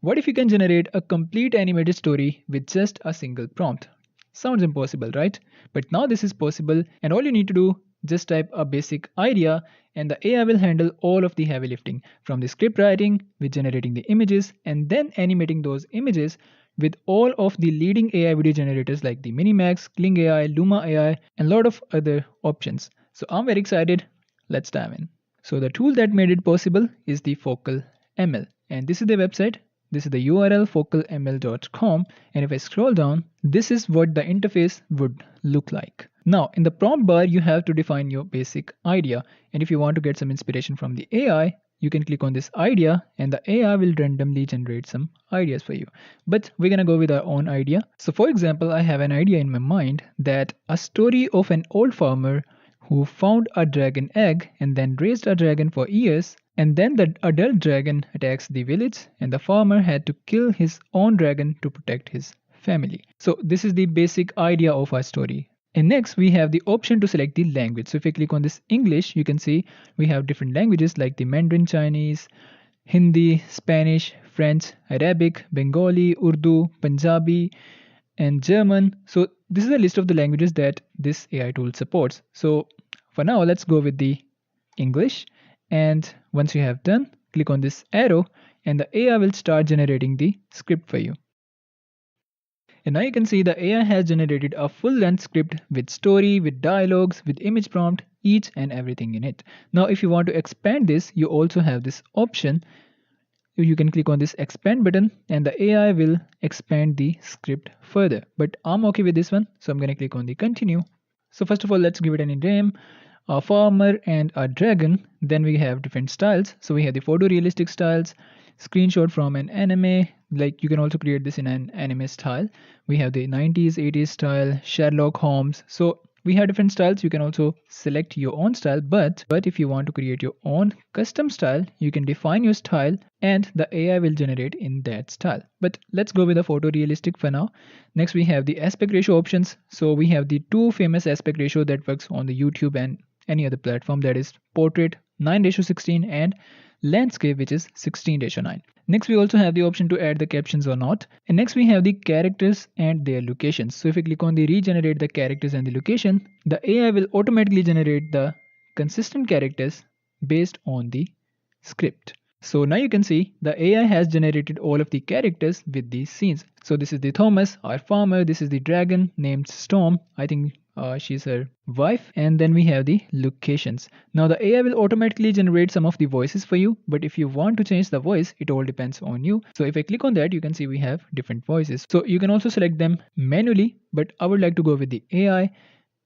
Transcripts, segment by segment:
What if you can generate a complete animated story with just a single prompt? Sounds impossible, right? But now this is possible, and all you need to do, just type a basic idea and the AI will handle all of the heavy lifting, from the script writing with generating the images and then animating those images with all of the leading AI video generators like the Minimax, Kling AI, Luma AI, and a lot of other options. So I'm very excited. Let's dive in. So the tool that made it possible is the Focal ML, and this is the website. This is the URL focalml.com, and if I scroll down, this is what the interface would look like. Now, in the prompt bar, you have to define your basic idea, and if you want to get some inspiration from the AI, you can click on this idea and the AI will randomly generate some ideas for you. But we're gonna go with our own idea. So for example, I have an idea in my mind that a story of an old farmer who found a dragon egg and then raised a dragon for years, and then the adult dragon attacks the village and the farmer had to kill his own dragon to protect his family. So this is the basic idea of our story. And next we have the option to select the language. So if you click on this English, you can see we have different languages like the Mandarin Chinese, Hindi, Spanish, French, Arabic, Bengali, Urdu, Punjabi, and German. So this is a list of the languages that this AI tool supports. So for now, let's go with the English. And once you have done, click on this arrow and the AI will start generating the script for you. And now you can see the AI has generated a full-length script with story, with dialogues, with image prompt, each and everything in it. Now if you want to expand this, you also have this option. You can click on this expand button and the AI will expand the script further. But I'm okay with this one, so I'm going to click on the continue. So first of all, let's give it any name. A farmer and a dragon. Then we have different styles. So we have the photorealistic styles, screenshot from an anime, like you can also create this in an anime style. We have the 90s 80s style, Sherlock Holmes. So we have different styles. You can also select your own style, but if you want to create your own custom style, you can define your style and the AI will generate in that style. But let's go with the photorealistic for now. Next we have the aspect ratio options. So we have the two famous aspect ratio that works on the YouTube and any other platform, that is portrait 9:16 and landscape, which is 16:9. Next we also have the option to add the captions or not, and next we have the characters and their locations. So if you click on the regenerate the characters and the location, the AI will automatically generate the consistent characters based on the script. So now you can see the AI has generated all of the characters with these scenes. So this is the Thomas, our farmer. This is the dragon named Storm. I think she's her wife. And then we have the locations. Now the AI will automatically generate some of the voices for you. But if you want to change the voice, it all depends on you. So if I click on that, you can see we have different voices. So you can also select them manually, but I would like to go with the AI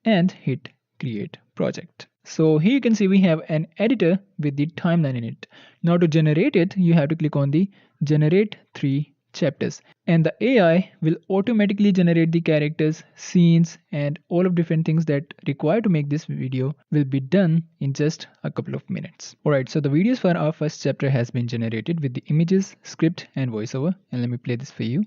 and hit create project. So here you can see we have an editor with the timeline in it. Now to generate it, you have to click on the generate 3 chapters and the AI will automatically generate the characters, scenes and all of different things that require to make this video will be done in just a couple of minutes. Alright, so the videos for our first chapter has been generated with the images, script and voiceover, and let me play this for you.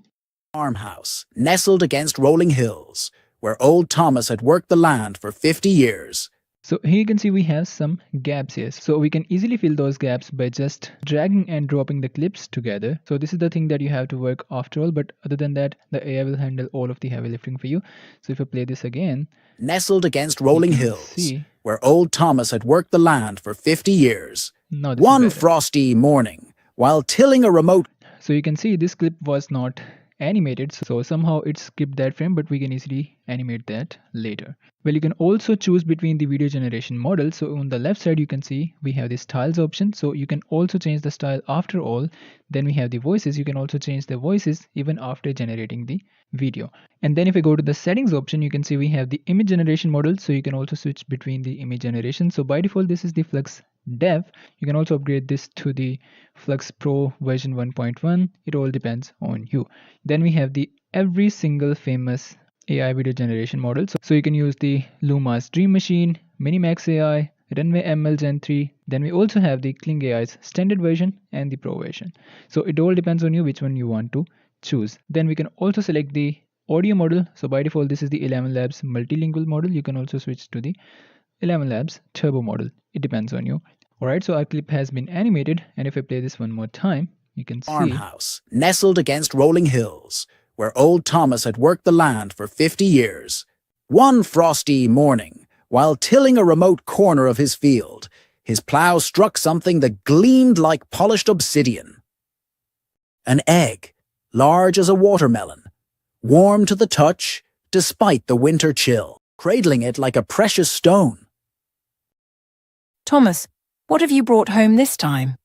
Farmhouse, nestled against rolling hills, where old Thomas had worked the land for 50 years. So here you can see we have some gaps here. So we can easily fill those gaps by just dragging and dropping the clips together. So this is the thing that you have to work after all. But other than that, the AI will handle all of the heavy lifting for you. So if I play this again. Nestled against rolling hills, where old Thomas had worked the land for 50 years. One frosty morning, while tilling a remote... So you can see this clip was not animated, so somehow it skipped that frame, but we can easily animate that later. Well, you can also choose between the video generation models. So on the left side you can see we have the styles option, so you can also change the style after all. Then we have the voices. You can also change the voices even after generating the video. And then if I go to the settings option, you can see we have the image generation model, so you can also switch between the image generation. So by default this is the Flux Dev. You can also upgrade this to the Flux Pro version 1.1. It all depends on you. Then we have the every single famous AI video generation model. So you can use the Luma's Dream Machine, Minimax AI, Runway ML Gen 3. Then we also have the Kling AI's standard version and the Pro version. So it all depends on you which one you want to choose. Then we can also select the audio model. So by default this is the 11 Labs multilingual model. You can also switch to the 11 Labs turbo model. It depends on you. Alright, so our clip has been animated, and if I play this one more time, you can see. Farmhouse, nestled against rolling hills, where old Thomas had worked the land for 50 years. One frosty morning, while tilling a remote corner of his field, his plough struck something that gleamed like polished obsidian. An egg, large as a watermelon, warm to the touch despite the winter chill, cradling it like a precious stone. Thomas, what have you brought home this time?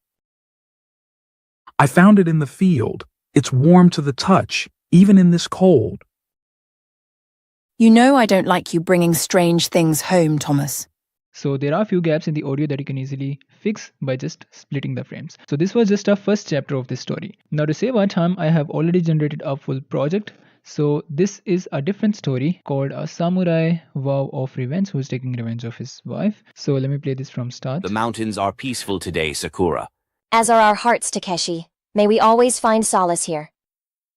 I found it in the field. It's warm to the touch, even in this cold. You know I don't like you bringing strange things home, Thomas. So there are a few gaps in the audio that you can easily fix by just splitting the frames. So this was just our first chapter of this story. Now to save our time, I have already generated a full project. So this is a different story called A Samurai Vow of Revenge, who is taking revenge of his wife. So let me play this from start. The mountains are peaceful today, Sakura. As are our hearts, Takeshi. May we always find solace here.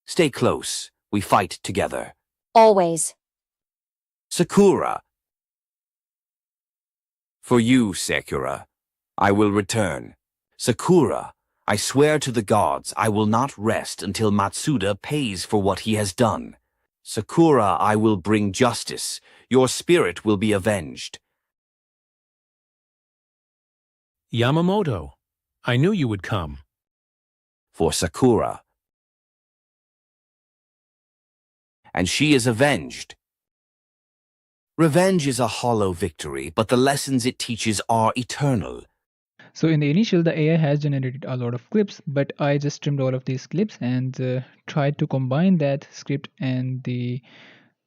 Stay close. We fight together. Always. Sakura. For you, Sakura, I will return. Sakura, I swear to the gods I will not rest until Matsuda pays for what he has done. Sakura, I will bring justice. Your spirit will be avenged. Yamamoto, I knew you would come. For Sakura. And she is avenged. Revenge is a hollow victory, but the lessons it teaches are eternal. So in the initial, the AI has generated a lot of clips, but I just trimmed all of these clips and tried to combine that script and the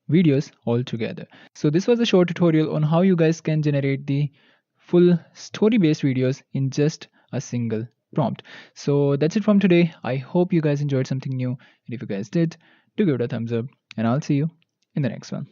videos all together. So this was a short tutorial on how you guys can generate the full story-based videos in just a single prompt. So that's it from today. I hope you guys enjoyed something new, and if you guys did, do give it a thumbs up, and I'll see you in the next one.